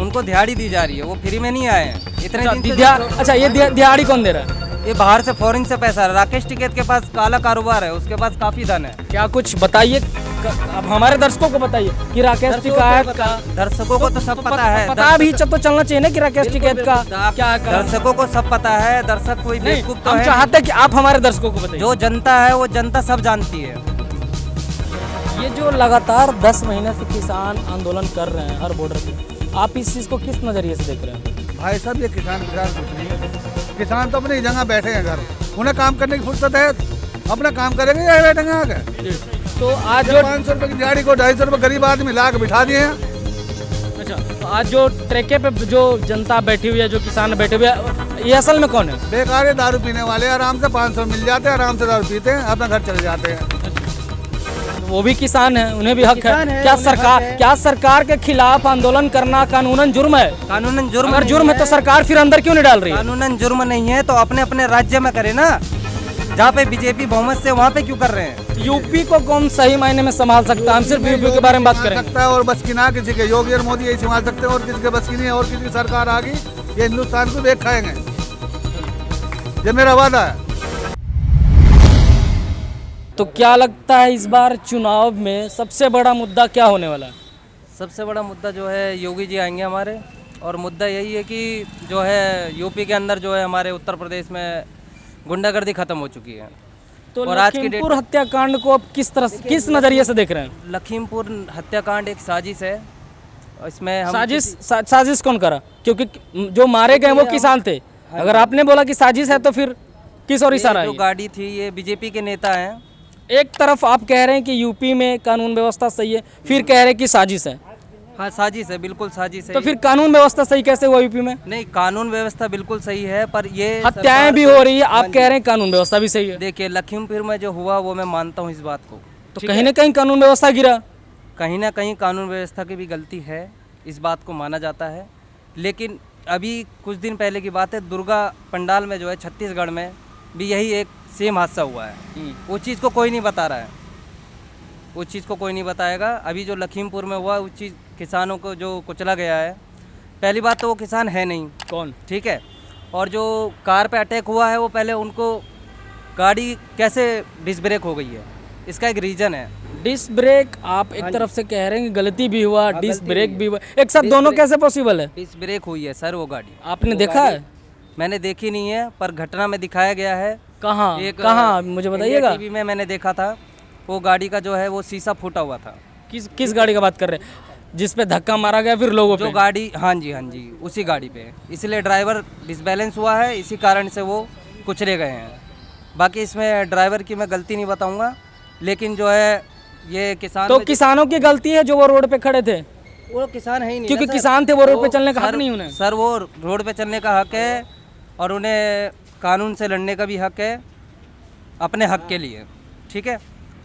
उनको दिहाड़ी दी जा रही है, वो फ्री में नहीं आए हैं इतने दिन से। अच्छा, ये दिहाड़ी कौन दे रहा है? ये बाहर से फॉरेन से पैसा आ रहा है। राकेश टिकैत के पास काला कारोबार है, उसके पास काफी धन है। क्या कुछ बताइए, अब हमारे दर्शकों को बताइए कि राकेश टिकैत का। दर्शकों को तो सब पता है, पता भी तो चलना चाहिए ना कि राकेश टिकैत का क्या कर। दर्शकों को सब पता है। दर्शक कोई बेवकूफ तो हम है चाहते हैं कि आप हमारे दर्शकों को बताइए। जो जनता है वो जनता सब जानती है। ये जो लगातार 10 महीने से किसान आंदोलन कर रहे हैं हर बॉर्डर पे, आप इस चीज़ को किस नज़रिए से देख रहे हैं? भाई साहब ये किसान कुछ नहीं है। किसान तो अपनी जगह बैठे हैं घर, उन्हें काम करने की फुर्सत है, अपना काम करेंगे या बैठेंगे आगे। तो आज जो 500 रुपये की दिहाड़ी को 250 रुपये गरीब आदमी ला के बिठा दिए हैं। अच्छा, तो आज जो ट्रैके पे जो जनता बैठी हुई है, जो किसान बैठे हुए हैं, ये असल में कौन है? बेकार है, दारू पीने वाले आराम से 500 मिल जाते हैं, आराम से दारू पीते हैं, अपना घर चले जाते हैं। वो भी किसान है, उन्हें भी हक है। क्या सरकार के खिलाफ आंदोलन करना कानूनन जुर्म है? कानूनन जुर्म अगर जुर्म है तो सरकार फिर अंदर क्यों नहीं डाल रही है? कानूनन जुर्म नहीं है तो अपने अपने राज्य में करे ना। जहाँ पे बीजेपी बहुमत से वहाँ पे क्यों कर रहे हैं? यूपी को कौन सही मायने में संभाल सकता है? हम सिर्फ यूपी के बारे में बात करेंगे। सकता है और बस की ना किसी के, योगी और मोदी यही संभाल सकते हैं, और किसी के बस की नहीं है। और किसी की सरकार आ गई ये हिंदुस्तान को देख खाएंगे, ये मेरा वादा है। तो क्या लगता है इस बार चुनाव में सबसे बड़ा मुद्दा क्या होने वाला है? सबसे बड़ा मुद्दा जो है योगी जी आएंगे हमारे, और मुद्दा यही है कि जो है यूपी के अंदर जो है हमारे उत्तर प्रदेश में गुंडागर्दी खत्म हो चुकी है। तो और आज की लखीमपुर हत्याकांड को अब किस नजरिए से देख रहे हैं? लखीमपुर हत्याकांड एक साजिश है। इसमें हम साजिश कौन करा? क्योंकि जो मारे गए वो किसान थे। अगर आपने बोला कि साजिश है तो फिर किस और इशारा है? जो गाड़ी थी ये बीजेपी के नेता हैं। एक तरफ आप कह रहे हैं कि यूपी में कानून व्यवस्था सही है, फिर कह रहे हैं कि साजिश है। हाँ साजिश है, बिल्कुल साजिश है। तो फिर कानून व्यवस्था सही कैसे हुआ यूपी में? नहीं, कानून व्यवस्था बिल्कुल सही है, पर ये हत्याएं भी हो रही है, आप कह रहे हैं कानून व्यवस्था भी सही है। देखिए लखीमपुर में जो हुआ वो मैं मानता हूँ इस बात को, तो कहीं ना कहीं कानून व्यवस्था गिरा। कहीं ना कहीं कानून व्यवस्था की भी गलती है, इस बात को माना जाता है। लेकिन अभी कुछ दिन पहले की बात है, दुर्गा पंडाल में जो है छत्तीसगढ़ में भी यही एक सेम हादसा हुआ है। उस चीज़ को कोई नहीं बता रहा है, उस चीज़ को कोई नहीं बताएगा। अभी जो लखीमपुर में हुआ उस चीज़ किसानों को जो कुचला गया है, पहली बात तो वो किसान है नहीं। कौन? ठीक है। और जो कार पे अटैक हुआ है वो पहले उनको गाड़ी कैसे डिस्क ब्रेक हो गई है, इसका एक रीज़न है। डिस्क ब्रेक आप एक तरफ से कह रहे हैं कि गलती भी हुआ, डिस्क ब्रेक भी हुआ, एक साथ दोनों कैसे पॉसिबल है? डिस्क ब्रेक हुई है सर वो गाड़ी। आपने देखा है? मैंने देखी नहीं है, पर घटना में दिखाया गया है। कहाँ मुझे बताइएगा? टीवी में मैंने देखा था, वो गाड़ी का जो है वो शीशा फूटा हुआ था। किस गाड़ी का बात कर रहे हैं? जिस पे धक्का मारा गया फिर लोगों पे? जो गाड़ी, हाँ जी उसी गाड़ी पे। इसलिए ड्राइवर डिसबैलेंस हुआ है, इसी कारण से वो कुचले गए हैं। बाकी इसमें ड्राइवर की मैं गलती नहीं बताऊंगा, लेकिन जो है ये किसान तो किसानों की गलती है जो वो रोड पे खड़े थे? वो किसान है ही नहीं, क्योंकि किसान थे, वो रोड पे चलने का हक नहीं उन्हें। सर वो रोड पे चलने का हक है और उन्हें कानून से लड़ने का भी हक है अपने हक के लिए, ठीक है।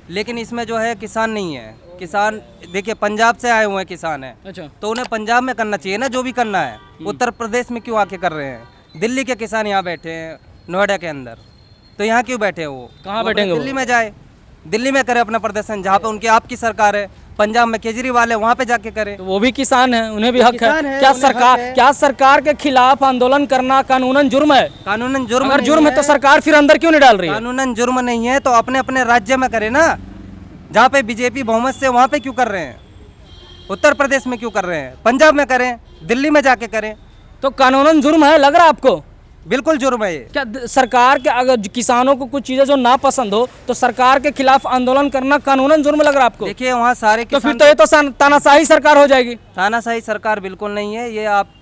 लेकिन इसमें जो है किसान नहीं है। किसान देखिए पंजाब से आए हुए हैं किसान हैं। अच्छा, तो उन्हें पंजाब में करना चाहिए ना जो भी करना है। उत्तर प्रदेश में क्यों आके कर रहे हैं? दिल्ली के किसान यहाँ बैठे हैं नोएडा के अंदर, तो यहाँ क्यों बैठे हैं? वो कहाँ बैठेंगे? दिल्ली में जाए, दिल्ली में करे अपना प्रदर्शन, जहाँ पे उनकी आपकी सरकार है। पंजाब में केजरीवाल है, वहाँ पे जाके करे। तो वो भी किसान है, उन्हें भी हक है। क्या सरकार के खिलाफ आंदोलन करना कानूनन जुर्म है? कानूनन जुर्म अगर जुर्म है तो सरकार फिर अंदर क्यों नहीं डाल रही है? कानूनन जुर्म नहीं है तो अपने अपने राज्य में करे ना। जहाँ पे बीजेपी बहुमत से वहाँ पे क्यों कर रहे हैं? उत्तर प्रदेश में क्यों कर रहे हैं? पंजाब में करें, दिल्ली में जाके करें। तो कानूनन जुर्म है लग रहा है आपको? बिल्कुल जुर्म है ये। क्या सरकार के अगर किसानों को कुछ चीजें जो ना पसंद हो तो सरकार के खिलाफ आंदोलन करना कानूनन जुर्म लग रहा है आपको? देखिए वहाँ सारे तो फिर तो ये तो तानाशाही सरकार हो जाएगी। तानाशाही सरकार बिल्कुल नहीं है, ये आप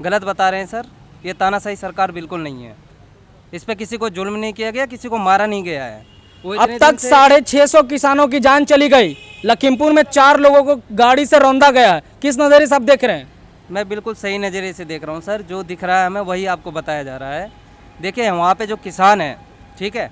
गलत बता रहे हैं सर। ये तानाशाही सरकार बिल्कुल नहीं है। इस पे किसी को जुल्म नहीं किया गया, किसी को मारा नहीं गया है। अब तक 650 किसानों की जान चली गई। लखीमपुर में 4 लोगों को गाड़ी से रौंदा गया है। किस नजरिए से आप देख रहे हैं? मैं बिल्कुल सही नज़रिए से देख रहा हूँ सर, जो दिख रहा है हमें वही आपको बताया जा रहा है। देखिए वहाँ पे जो किसान हैं, ठीक है,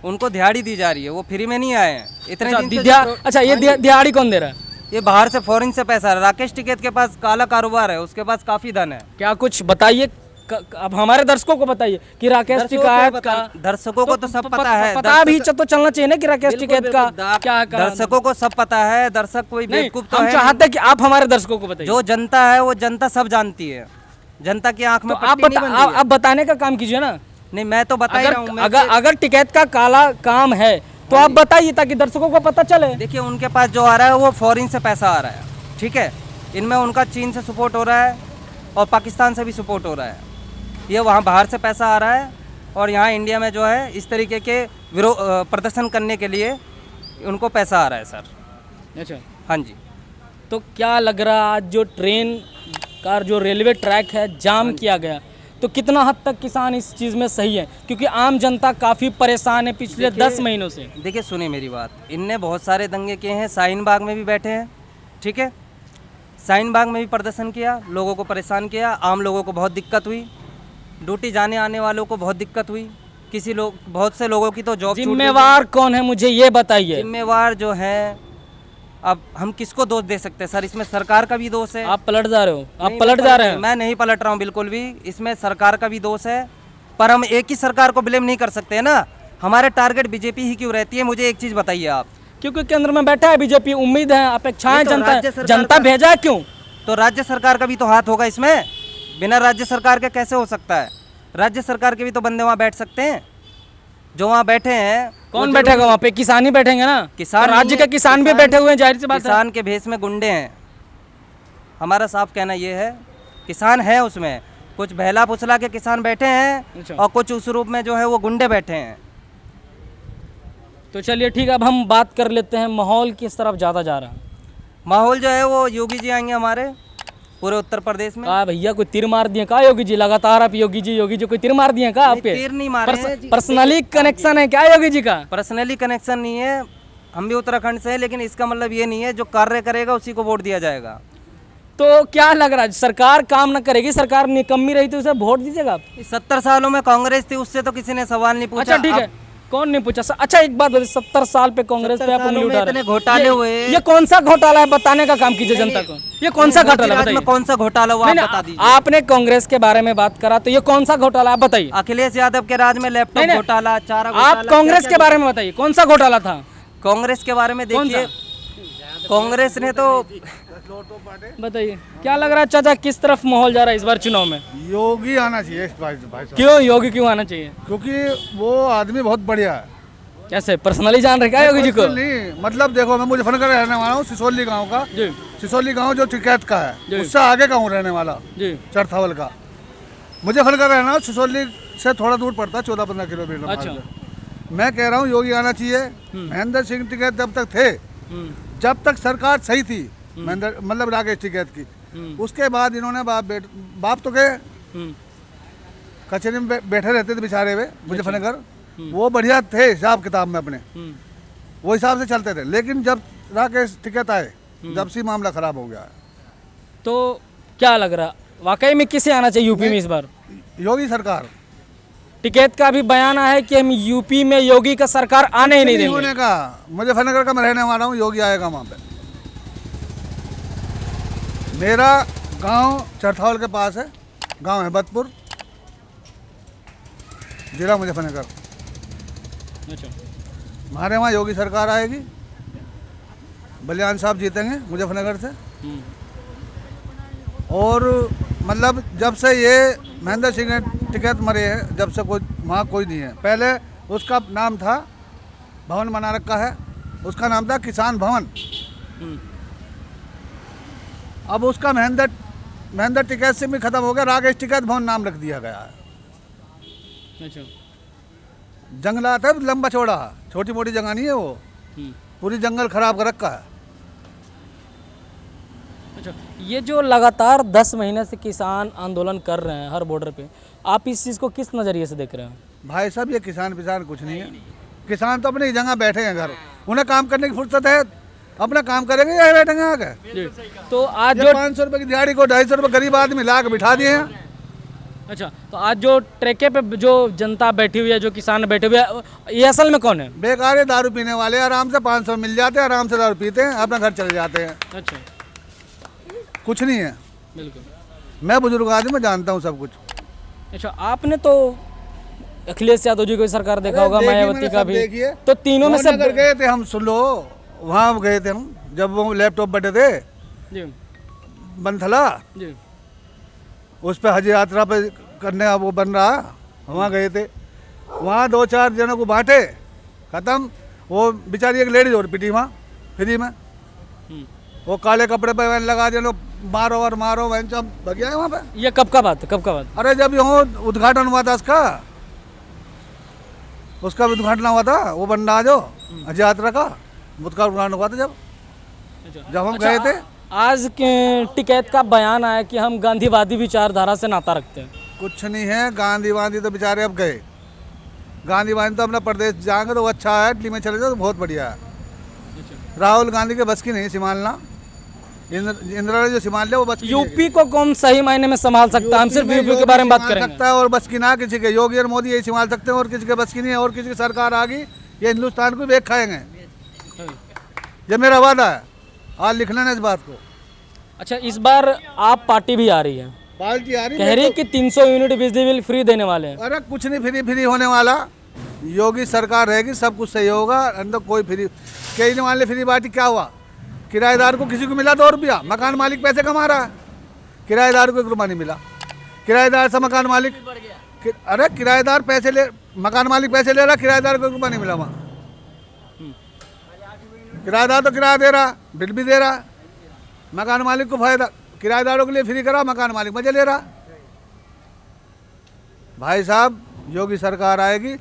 उनको दिहाड़ी दी जा रही है, वो फ्री में नहीं आए हैं इतने दिन से। अच्छा, ये दिहाड़ी कौन दे रहा है? ये बाहर से फॉरेन से पैसा आ रहा है। राकेश टिकैत के पास काला कारोबार है, उसके पास काफ़ी धन है। क्या कुछ बताइए, अब हमारे दर्शकों को बताइए कि राकेश टिकैत का, दर्शकों को तो सब पता है, पता भी तो चलना चाहिए ना कि राकेश टिकैत का क्या दर्शकों को सब पता है। दर्शक कोई बेवकूफ तो हम है चाहते हैं कि आप हमारे दर्शकों को बताइए। जो जनता है वो जनता सब जानती है, जनता की आंख में तो आप पट्टी नहीं बंधी है। आप बताने का काम कीजिए ना। नहीं, मैं तो बता ही रहा हूँ। अगर टिकैत का काला काम है तो आप बताइए ताकि दर्शकों को पता चले। देखिए, उनके पास जो आ रहा है वो फॉरेन से पैसा आ रहा है, ठीक है। इनमें उनका चीन से सपोर्ट हो रहा है और पाकिस्तान से भी सपोर्ट हो रहा है। ये वहाँ बाहर से पैसा आ रहा है और यहाँ इंडिया में जो है इस तरीके के प्रदर्शन करने के लिए उनको पैसा आ रहा है सर। अच्छा, हाँ जी। तो क्या लग रहा है आज जो ट्रेन का जो रेलवे ट्रैक है जाम किया गया, तो कितना हद तक किसान इस चीज़ में सही है? क्योंकि आम जनता काफ़ी परेशान है पिछले 10 महीनों से। देखिए, सुनिए मेरी बात, इनने बहुत सारे दंगे किए हैं, शाहीन बाग में भी बैठे हैं, ठीक है। शाहीन बाग में भी प्रदर्शन किया, लोगों को परेशान किया, आम लोगों को बहुत दिक्कत हुई, ड्यूटी जाने आने वालों को बहुत दिक्कत हुई, बहुत से लोगों की तो जॉब। जिम्मेवार कौन है मुझे ये बताइए। जिम्मेवार जो है, अब हम किसको दोष दे सकते हैं सर? इसमें सरकार का भी दोष है। आप पलट जा रहे हो, आप नहीं, पलट जा रहे हैं। मैं नहीं पलट रहा हूँ बिल्कुल भी, इसमें सरकार का भी दोष है। पर हम एक ही सरकार को ब्लेम नहीं कर सकते ना। हमारे टारगेट बीजेपी ही क्यों रहती है? मुझे एक चीज़ बताइए आप। क्योंकि केंद्र में बैठा है बीजेपी, उम्मीद है, अपेक्षाएं नहीं तो राज्य सरकार जनता भेजा है क्यों? तो राज्य सरकार का भी तो हाथ होगा इसमें। बिना राज्य सरकार के कैसे हो सकता है? राज्य सरकार के भी तो बंदे वहाँ बैठ सकते हैं। जो वहाँ बैठे हैं, कौन बैठेगा वहाँ पे? किसान ही बैठेंगे ना। किसान, राज्य के किसान भी बैठे हुए हैं, जाहिर सी बात है। किसान के भेष में गुंडे हैं। हमारा साफ कहना ये है, किसान है उसमें, कुछ बहला फुसला के किसान बैठे हैं और कुछ उस रूप में जो है वो गुंडे बैठे हैं। तो चलिए ठीक है, अब हम बात कर लेते हैं माहौल किस तरफ ज़्यादा जा रहा है। माहौल जो है वो योगी जी आएंगे हमारे पूरे उत्तर प्रदेश में। कहा भैया कोई तीर मार दिए का योगी जी? लगातार आप योगी जी कोई तीर मार दिए का आप पे? तीर नहीं मारे हैं। पर्सनली कनेक्शन है क्या योगी जी का? पर्सनली कनेक्शन नहीं है, हम भी उत्तराखंड से हैं, लेकिन इसका मतलब ये नहीं है जो कार्य करेगा उसी को वोट दिया जाएगा। तो क्या लग रहा है, सरकार काम न करेगी, सरकार निकम्मी रही तो उसे वोट दीजिएगा आप? 70 सालों में कांग्रेस थी, उससे तो किसी ने सवाल नहीं पूछा। अच्छा ठीक है, कौन नहीं पूछा? अच्छा एक बात बताइए, 70 साल पे कांग्रेस पे आप उंगली उठा रहे हैं। घोटाले हुए, ये कौन सा घोटाला है बताने का काम कीजिए जनता को। ये कौन सा घोटाला बताइए? कौन सा घोटाला हुआ आप बता दीजिए। आपने कांग्रेस के बारे में बात करा तो ये कौन सा घोटाला आप बताइए? अखिलेश यादव के राज में लैपटॉप घोटाला, चारा घोटाला। आप कांग्रेस के बारे में बताइए, कौन सा घोटाला था? कांग्रेस के बारे में देखिए, कांग्रेस ने तो बताइए क्या लग रहा है चाचा, किस तरफ माहौल जा रहा है इस बार चुनाव में? योगी आना चाहिए भाई साहब। क्यों योगी क्यों आना चाहिए? क्योंकि वो आदमी बहुत बढ़िया है। कैसे पर्सनली जान रहे क्या योगी जी को? नहीं, मतलब देखो, मैं मुजफ्फरनगर रहने वाला हूँ, सिसोली गांव का जी। सिसोली गांव जो टिकैत का है उससे आगे का हूँ रहने वाला जी। चरथावल का। मुजफ्फरनगर रहना, सिसोली से थोड़ा दूर पड़ता है, 14-15 किलोमीटर। अच्छा। मैं कह रहा हूँ योगी आना चाहिए। महेंद्र सिंह टिकैत जब तक थे, जब तक सरकार सही थी, महेंद्र मतलब राकेश टिकैत की, उसके बाद इन्होंने बाप तो गए, कचहरी में बैठे रहते थे बेचारे हुए मुजफ्फरनगर। वो बढ़िया थे हिसाब किताब में अपने, वो हिसाब से चलते थे। लेकिन जब राकेश टिकैत आए, जब से मामला खराब हो गया है। तो क्या लग रहा वाकई में किसे आना चाहिए यूपी में इस बार? योगी सरकार। टिकैत का भी बयान है कि हम यूपी में योगी का सरकार आने ही नहीं देंगे। होने का, मुजफ्फरनगर का मैं रहने वाला हूँ, योगी आएगा वहाँ पे। मेरा गांव चरथावल के पास है, गांव है बदपुर, जिला मुजफ्फरनगर। अच्छा। हमारे वहाँ योगी सरकार आएगी, बलियान साहब जीतेंगे मुजफ्फरनगर से। और मतलब जब से ये महेंद्र सिंह टिकैत मरे हैं, जब से कोई वहाँ कोई नहीं है। पहले उसका नाम था, भवन बना रखा है, उसका नाम था किसान भवन। अब उसका महेंद्र टिकैत से भी खत्म हो गया, राकेश टिकैत भवन नाम रख दिया गया है। अच्छा। जंगलात है लंबा चौड़ा, छोटी मोटी जगह नहीं है वो, पूरी जंगल खराब कर रखा है। अच्छा, ये जो लगातार 10 महीने से किसान आंदोलन कर रहे हैं हर बॉर्डर पे, आप इस चीज़ को किस नज़रिए से देख रहे हैं? भाई साहब, ये किसान कुछ नहीं है। किसान तो अपनी जगह बैठे हैं घर, उन्हें काम करने की फुर्सत है, अपना काम करेंगे या बैठेंगे आगे। तो आज जो 500 रुपये की दिहाड़ी को 250 रुपये गरीब आदमी ला के बिठा दिए हैं। अच्छा, तो आज जो ट्रैके पे जो जनता बैठी हुई है, जो किसान बैठे हुए हैं, ये असल में कौन है? बेकार है, दारू पीने वाले। आराम से 500 मिल जाते हैं, आराम से दारू पीते हैं, अपना घर चले जाते हैं। अच्छा, कुछ नहीं है। बिल्कुल। मैं बुजुर्ग आदमी, मैं जानता हूँ सब कुछ। अच्छा, आपने तो अखिलेश यादव जी की सरकार देखा होगा, देखिए, मायावती मैंने का सब भी, देखिए। तो तीनों में से नगर गए थे हम, सुन लो, वहाँ गए थे हम, जब वो लैपटॉप बटे थे जी बनथला, जी उस पे हज यात्रा पे करने वो बन रहा, वहाँ गए थे। वहाँ 2-4 जनों को बांटे, खत्म। वो बेचारी एक लेडीज और पिटी वहाँ फ्री में, वो काले कपड़े पे वैन लगा दिया, लोग मारो और मारो, वैन सब भगिया है वहाँ पे। ये कब का बात है, कब का बात? अरे जब यहाँ उद्घाटन हुआ था उसका उद्घाटन हुआ था, वो बन रहा जो हज यात्रा का, उसका उद्घाटन हुआ था जब हम गए थे। आज के टिकैत का बयान आया कि हम गांधीवादी विचारधारा से नाता रखते हैं। कुछ नहीं है, गांधी वांधी तो बेचारे अब गए, गांधी वांधी तो अपना प्रदेश जाएंगे तो वो अच्छा है, दिल्ली में चले जाओ तो बहुत बढ़िया है। राहुल गांधी के बस की नहीं संभालना, इंदिरा ने जो संभाल लिया वो बस की नहीं है। यूपी को कौन सही मायने में संभाल सकता है? हम सिर्फ यूपी के बारे में बात संभाल करेंगे। सकता है और बस की ना किसी के, योगी और मोदी यही संभाल सकते हैं, और किसी के बस की नहीं है। और किसी की सरकार आ गई ये हिंदुस्तान को बेच खाएंगे, ये मेरा वादा है, आज लिख लेना इस बात को। अच्छा, इस बार आप पार्टी भी आ रही है, पार्टी आ रही कह रही है कि 300 यूनिट बिजली बिल फ्री देने वाले हैं। अरे कुछ नहीं फ्री होने वाला, योगी सरकार रहेगी सब कुछ सही होगा, अंदर कोई फ्री, केजरीवाल ने फ्री बांटी, क्या हुआ? किराएदार को किसी को मिला 2 रुपया, मकान मालिक पैसे कमा रहा है, किराएदार को 1 रुपया नहीं मिला। किराएदार से मकान मालिक, अरे किराएदार पैसे ले, मकान मालिक पैसे ले रहा, किराएदार को 1 रुपया नहीं मिला वहाँ। किराएदार तो किराया दे रहा, बिल भी दे रहा, मकान मालिक को फायदा, किराएदारों के लिए फ्री करा, मकान मालिक मजे ले रहा। भाई साहब, योगी सरकार आएगी